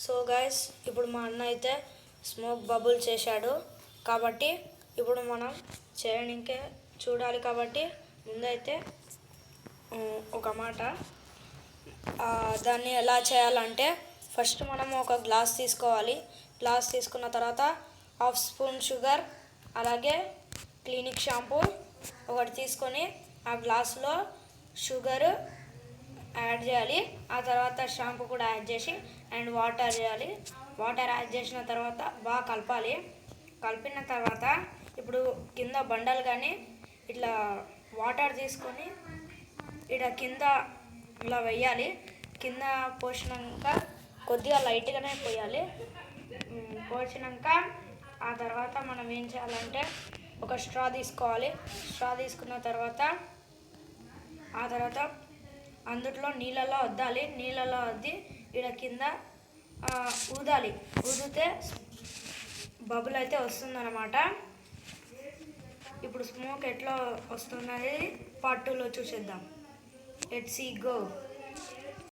So guys, ఇప్పుడు మా అన్న అయితే స్మోక్ బబుల్ చేశాడు కాబట్టి ఇప్పుడు మనం చేయడానికే చూడాలి కాబట్టి ముందైతే ఒక మాట దాన్ని ఎలా చేయాలంటే ఫస్ట్ మనం ఒక గ్లాస్ తీసుకోవాలి. గ్లాస్ తీసుకున్న తర్వాత హాఫ్ స్పూన్ షుగర్ అలాగే క్లినిక్ షాంపూ ఒకటి తీసుకొని ఆ గ్లాసులో షుగర్ యాడ్ చేయాలి. ఆ తర్వాత షాంపూ కూడా యాడ్ చేసి అండ్ వాటర్ చేయాలి. వాటర్ యాడ్ చేసిన తర్వాత బాగా కలపాలి. కలిపిన తర్వాత ఇప్పుడు కింద బండలు కానీ ఇట్లా వాటర్ తీసుకొని ఇక్కడ కింద ఇలా వేయాలి. కింద పోసినాక కొద్దిగా లైట్గానే పోయాలి. పోసినాక ఆ తర్వాత మనం ఏం చేయాలంటే ఒక స్ట్రా తీసుకోవాలి. స్ట్రా తీసుకున్న తర్వాత ఆ తర్వాత అందులో నీళ్ళలో వద్దాలి. నీళ్ళలో వద్ది ఇక్కడ కింద ఊదాలి. ఊదితే బబుల్ అయితే వస్తుందన్నమాట. ఇప్పుడు స్మోక్ ఎట్లా వస్తున్నది పార్ట్ 2లో చూసేద్దాం. Let's see go.